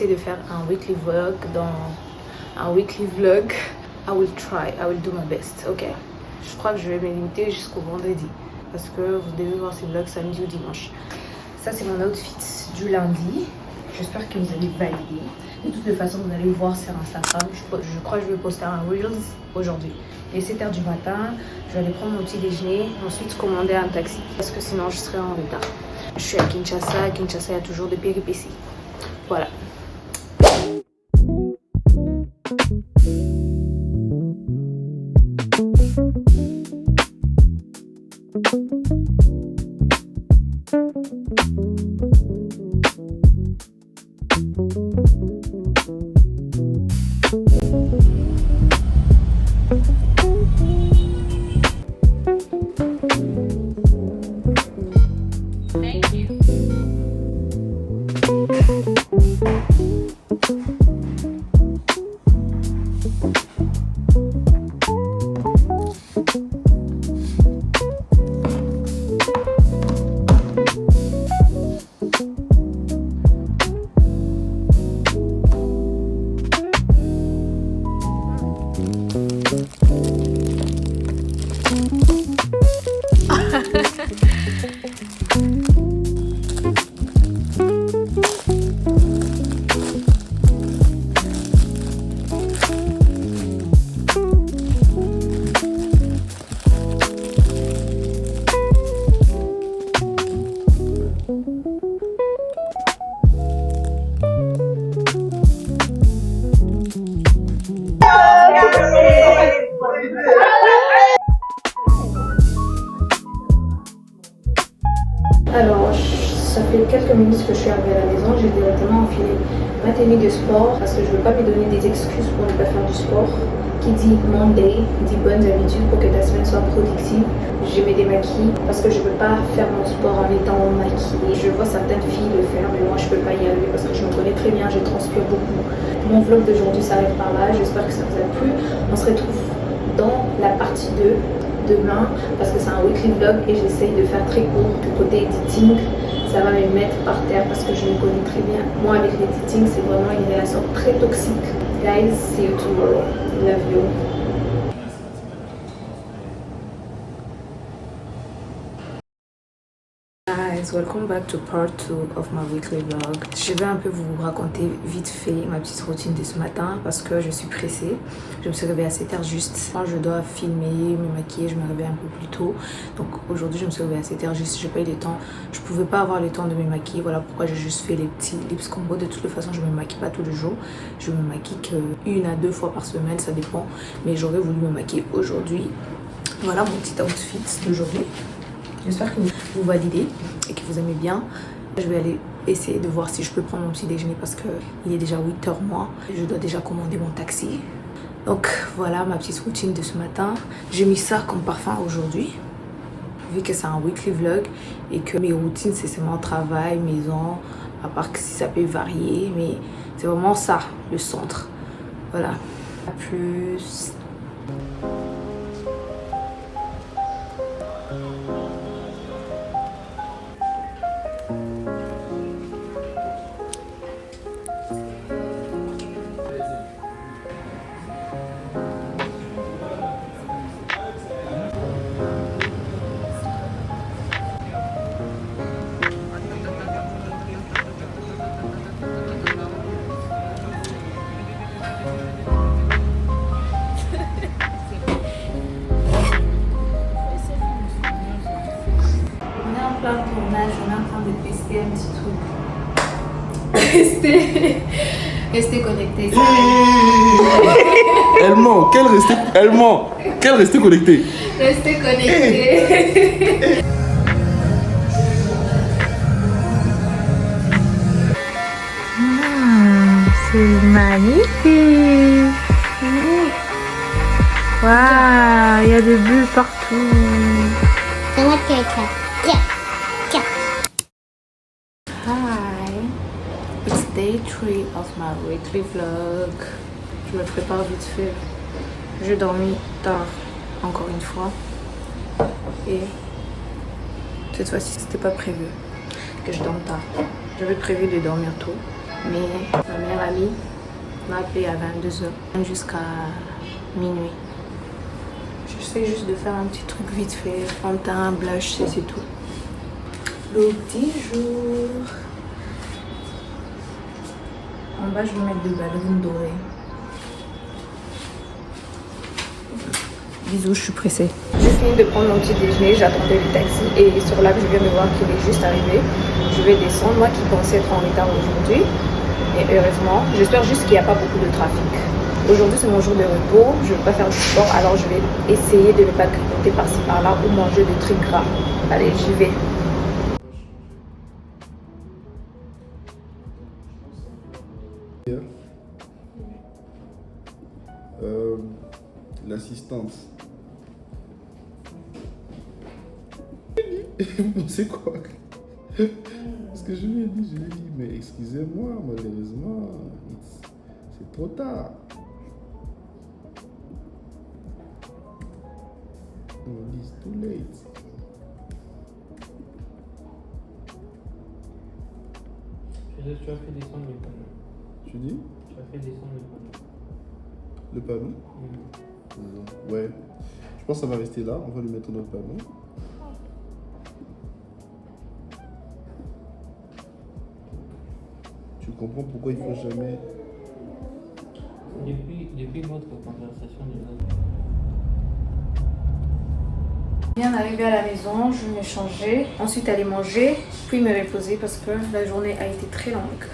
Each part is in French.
essayer de faire un weekly vlog I will try, I will do my best, ok? Je crois que je vais me limiter jusqu'au vendredi parce que vous devez voir ces vlogs samedi ou dimanche. Ça c'est mon outfit du lundi. J'espère que vous allez valider. De toutes les façons, vous allez voir sur Instagram. Je crois que je vais poster un Reels aujourd'hui. Et 7h du matin, je vais aller prendre mon petit déjeuner. Ensuite, commander un taxi. Parce que sinon, je serai en retard. Je suis à Kinshasa. À Kinshasa, il y a toujours des péripéties. Voilà. Alors, ça fait quelques minutes que je suis arrivée à la maison. J'ai directement enfilé ma tenue de sport parce que je ne veux pas me donner des excuses pour ne pas faire du sport. Qui dit Monday, dit bonnes habitudes pour que ta semaine soit productive. Je me démaquille parce que je ne peux pas faire mon sport en étant maquillée. Je vois certaines filles le faire, mais moi je ne peux pas y arriver parce que je me connais très bien, je transpire beaucoup. Mon vlog d'aujourd'hui s'arrête par là. J'espère que ça vous a plu. On se retrouve dans la partie 2 demain parce que c'est un weekly vlog et j'essaye de faire très court. Du côté editing, ça va me mettre par terre parce que je me connais très bien. Moi avec l'editing, c'est vraiment une relation très toxique. Guys, see you tomorrow. Love you. Guys, welcome back to part 2 of my weekly vlog. Je vais un peu vous raconter vite fait ma petite routine de ce matin parce que je suis pressée. Je me suis réveillée à 7h juste. Quand je dois filmer, me maquiller, je me réveille un peu plus tôt. Donc aujourd'hui, je me suis réveillée à 7h juste. J'ai pas eu le temps. Je pouvais pas avoir le temps de me maquiller. Voilà pourquoi j'ai juste fait les petits lips combo. De toutes les façons, je me maquille pas tous les jours. Je me maquille qu'une à 2 fois par semaine, ça dépend. Mais j'aurais voulu me maquiller aujourd'hui. Voilà mon petit outfit d'aujourd'hui. J'espère que vous validez et que vous aimez bien. Je vais aller essayer de voir si je peux prendre mon petit déjeuner parce qu'il est déjà 8h moins. Je dois déjà commander mon taxi. Donc voilà ma petite routine de ce matin. J'ai mis ça comme parfum aujourd'hui. Vu que c'est un weekly vlog et que mes routines c'est seulement travail, maison, à part que si ça peut varier. Mais c'est vraiment ça, le centre. Voilà. À plus. Tournage, on est en train de tester un petit truc. Restez connectés. Elle ment, quelle rester connectée. Restez connectés. C'est magnifique. Waouh, il y a des bulles partout. Hi, it's day 3 of my weekly vlog. Je me prépare vite fait. J'ai dormi tard, encore une fois. Et cette fois-ci, c'était pas prévu que je dorme tard. J'avais prévu de dormir tôt. Mais ma meilleure amie m'a appelé à 22h jusqu'à minuit. J'essaie juste de faire un petit truc vite fait, fond de teint, blush, c'est tout. Look du jour. En bas, je vais mettre des ballons dorés. Bisous, je suis pressée. J'ai fini de prendre mon petit déjeuner, j'attendais le taxi et sur l'app, je viens de voir qu'il est juste arrivé. Je vais descendre, moi qui pensais être en retard aujourd'hui. Et heureusement, j'espère juste qu'il n'y a pas beaucoup de trafic. Aujourd'hui, c'est mon jour de repos, je ne veux pas faire du sport, alors je vais essayer de ne pas grignoter par-ci par-là ou manger des trucs gras. Allez, j'y vais. L'assistante. Vous pensez quoi? Parce que je lui ai dit, mais excusez-moi, malheureusement, c'est trop tard. It's too late. Tu as fait descendre le panneau. Tu dis? Tu as fait descendre le panneau. Le panneau? Ouais. Je pense que ça va rester là. On va lui mettre notre panneau. Tu comprends pourquoi il faut jamais... Depuis votre conversation déjà. Bien arrivé à la maison, je me changer, ensuite aller manger, puis me reposer parce que la journée a été très longue.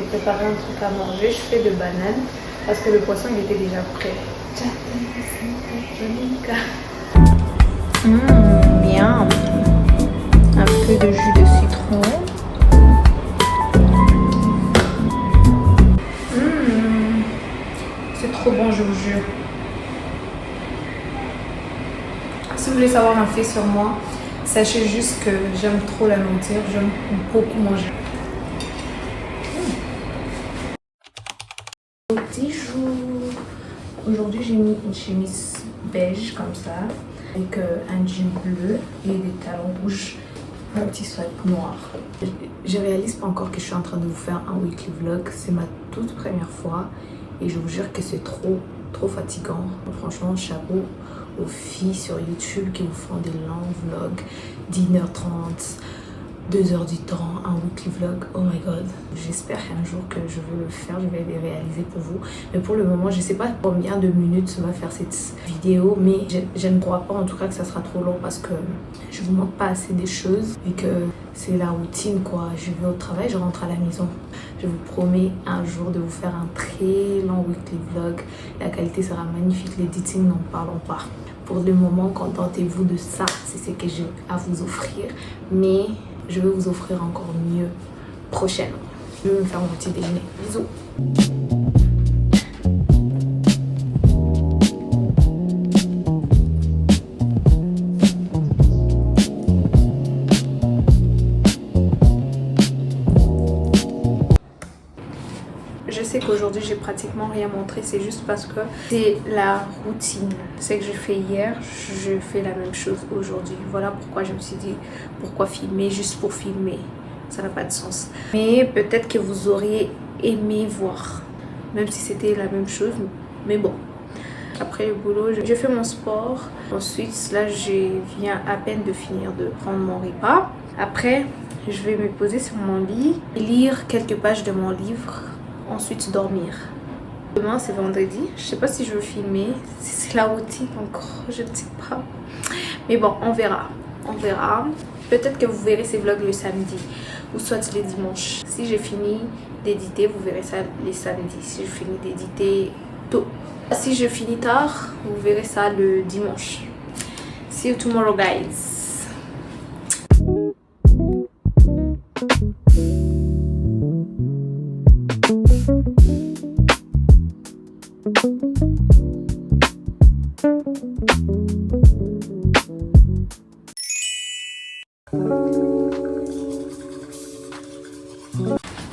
Préparer un truc à manger, je fais de bananes parce que le poisson il était déjà prêt. Bien. Un peu de jus de citron. C'est trop bon, je vous jure. Si vous voulez savoir un fait sur moi, sachez juste que j'aime trop la nourriture, j'aime beaucoup manger. Petit jour. Aujourd'hui j'ai mis une chemise beige comme ça avec un jean bleu et des talons rouges, un petit swipe noir. Je réalise pas encore que je suis en train de vous faire un weekly vlog, c'est ma toute première fois et je vous jure que c'est trop fatigant. Franchement, chapeau aux filles sur YouTube qui vous font des longs vlogs, 1h30, 2h du temps, un weekly vlog. Oh my god, j'espère qu'un jour que je veux le faire, je vais les réaliser pour vous. Mais pour le moment, je sais pas combien de minutes va faire cette vidéo, mais je ne crois pas en tout cas que ça sera trop long parce que je vous montre pas assez des choses et que c'est la routine quoi. Je vais au travail, je rentre à la maison. Je vous promets un jour de vous faire un très long weekly vlog. La qualité sera magnifique, l'editing n'en parlons pas. Pour le moment, contentez-vous de ça, c'est ce que j'ai à vous offrir. Mais je vais vous offrir encore mieux prochainement. Je vais me faire mon petit déjeuner. Bisous. Je sais qu'aujourd'hui j'ai pratiquement rien montré, c'est juste parce que c'est la routine. Ce que j'ai fait hier, je fais la même chose aujourd'hui. Voilà pourquoi je me suis dit, pourquoi filmer juste pour filmer? Ça n'a pas de sens. Mais peut-être que vous auriez aimé voir, même si c'était la même chose. Mais bon, Après le boulot, je fais mon sport. Ensuite, là, je viens à peine de finir de prendre mon repas. Après, je vais me poser sur mon lit, lire quelques pages de mon livre, ensuite dormir. Demain, c'est vendredi. Je sais pas si je veux filmer, si c'est la routine encore, je ne sais pas. Mais bon, on verra. On verra. Peut-être que vous verrez ces vlogs le samedi ou soit les dimanches. Si j'ai fini d'éditer, vous verrez ça les samedis. Si je finis d'éditer tôt. Si je finis tard, vous verrez ça le dimanche. See you tomorrow, guys.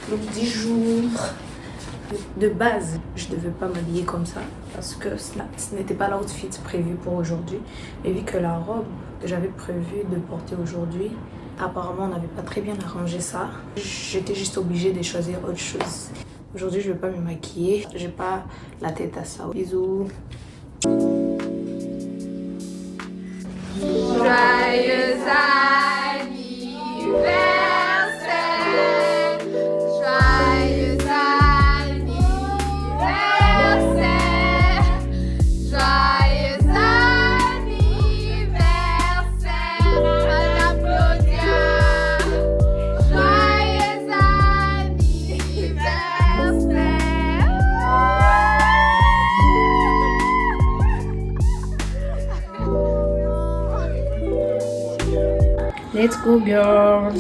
Donc 10 jours de base, je devais pas m'habiller comme ça parce que ce n'était pas l'outfit prévu pour aujourd'hui. Mais vu que la robe que j'avais prévu de porter aujourd'hui, apparemment on n'avait pas très bien arrangé ça, j'étais juste obligée de choisir autre chose. Aujourd'hui je vais pas me maquiller, j'ai pas la tête à ça. Bisous. Joyeux anniversaire. Let's go girl.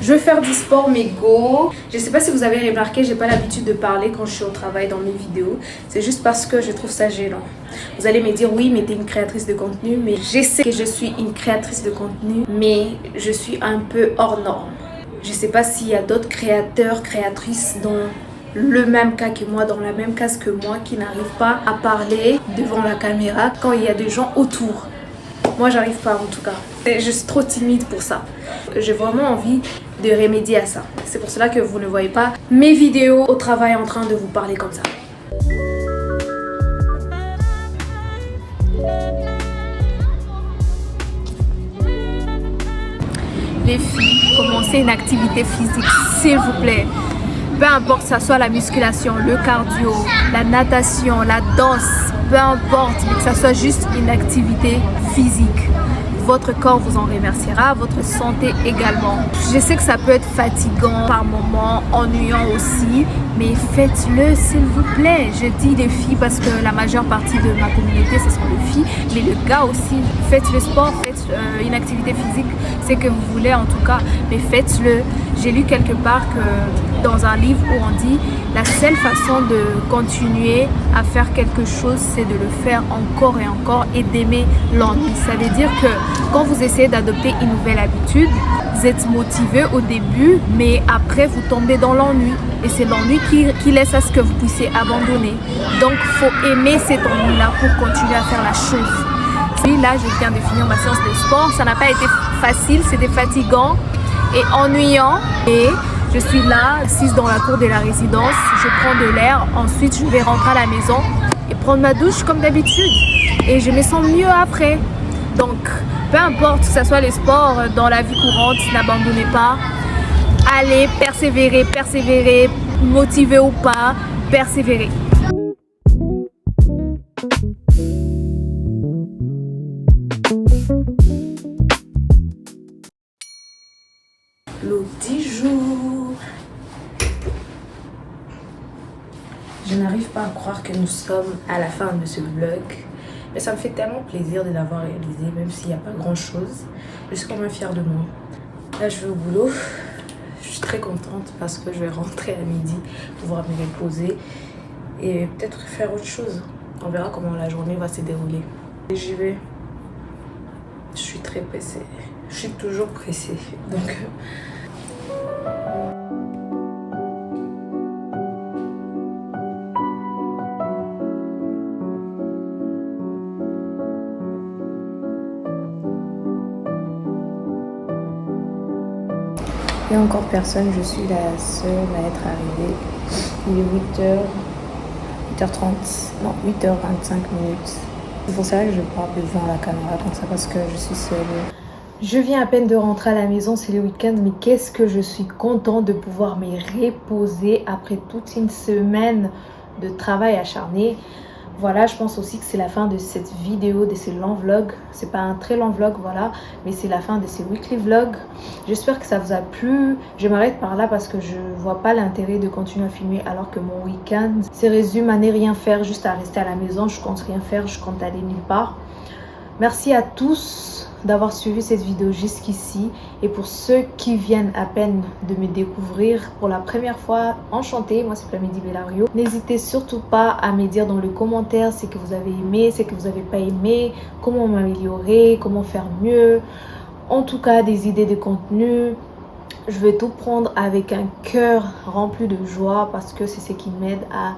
Je vais faire du sport mais go. Je sais pas si vous avez remarqué, j'ai pas l'habitude de parler quand je suis au travail dans mes vidéos. C'est juste parce que je trouve ça gênant. Vous allez me dire oui mais t'es une créatrice de contenu. Mais je sais que je suis une créatrice de contenu, mais je suis un peu hors norme. Je sais pas s'il y a d'autres créateurs, créatrices dans le même cas que moi, dans la même case que moi, qui n'arrivent pas à parler devant la caméra quand il y a des gens autour. Moi j'arrive pas en tout cas. Je suis trop timide pour ça. J'ai vraiment envie de remédier à ça. C'est pour cela que vous ne voyez pas mes vidéos au travail en train de vous parler comme ça. Les filles, commencez une activité physique, s'il vous plaît. Peu importe que ça soit la musculation, le cardio, la natation, la danse, peu importe, mais que ça soit juste une activité physique. Votre corps vous en remerciera, votre santé également. Je sais que ça peut être fatigant par moments, ennuyant aussi, mais faites-le s'il vous plaît. Je dis les filles parce que la majeure partie de ma communauté ce sont les filles, mais le gars aussi. Faites le sport, faites une activité physique, c'est que vous voulez en tout cas, mais faites-le. J'ai lu quelque part que dans un livre où on dit la seule façon de continuer à faire quelque chose, c'est de le faire encore et encore et d'aimer l'ennui. Ça veut dire que quand vous essayez d'adopter une nouvelle habitude, vous êtes motivé au début, mais après vous tombez dans l'ennui. Et c'est l'ennui qui laisse à ce que vous puissiez abandonner. Donc il faut aimer cet ennui-là pour continuer à faire la chose. Et là, je viens de finir ma séance de sport. Ça n'a pas été facile, c'était fatigant et ennuyant. Et je suis là, assise dans la cour de la résidence. Je prends de l'air. Ensuite, je vais rentrer à la maison et prendre ma douche comme d'habitude. Et je me sens mieux après. Donc, peu importe que ce soit les sports dans la vie courante, n'abandonnez pas. Allez, persévérez, persévérez, motivé ou pas, persévérez. Le 10 jours. Je n'arrive pas à croire que nous sommes à la fin de ce vlog. Mais ça me fait tellement plaisir de l'avoir réalisé, même s'il n'y a pas grand chose. Je suis quand même fière de moi. Là, je vais au boulot. Je suis très contente parce que je vais rentrer à midi, pouvoir me reposer et peut-être faire autre chose. On verra comment la journée va se dérouler. Et j'y vais. Je suis très pressée. Je suis toujours pressée. Donc... Il n'y a encore personne, je suis la seule à être arrivée. Il est 8h30, non 8h25 minutes. C'est pour ça que je parle devant la caméra comme ça parce que je suis seule. Je viens à peine de rentrer à la maison, c'est le week-end, mais qu'est-ce que je suis contente de pouvoir me reposer après toute une semaine de travail acharné. Voilà, je pense aussi que c'est la fin de cette vidéo, de ces longs vlogs. C'est pas un très long vlog, voilà, mais c'est la fin de ces weekly vlogs. J'espère que ça vous a plu. Je m'arrête par là parce que je vois pas l'intérêt de continuer à filmer alors que mon week-end se résume à ne rien faire, juste à rester à la maison. Je compte rien faire, je compte aller nulle part. Merci à tous d'avoir suivi cette vidéo jusqu'ici, et pour ceux qui viennent à peine de me découvrir pour la première fois, enchantée, moi c'est Plamedy Bellario. N'hésitez surtout pas à me dire dans les commentaires ce que vous avez aimé, ce que vous n'avez pas aimé, comment m'améliorer, comment faire mieux, en tout cas des idées de contenu. Je vais tout prendre avec un cœur rempli de joie parce que c'est ce qui m'aide à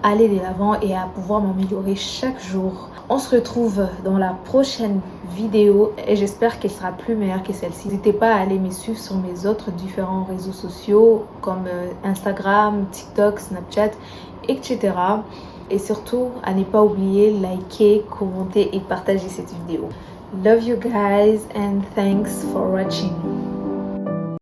aller de l'avant et à pouvoir m'améliorer chaque jour. On se retrouve dans la prochaine vidéo et j'espère qu'elle sera plus meilleure que celle-ci. N'hésitez pas à aller me suivre sur mes autres différents réseaux sociaux comme Instagram, TikTok, Snapchat, etc. Et surtout, à ne pas oublier liker, commenter et partager cette vidéo. Love you guys and thanks for watching.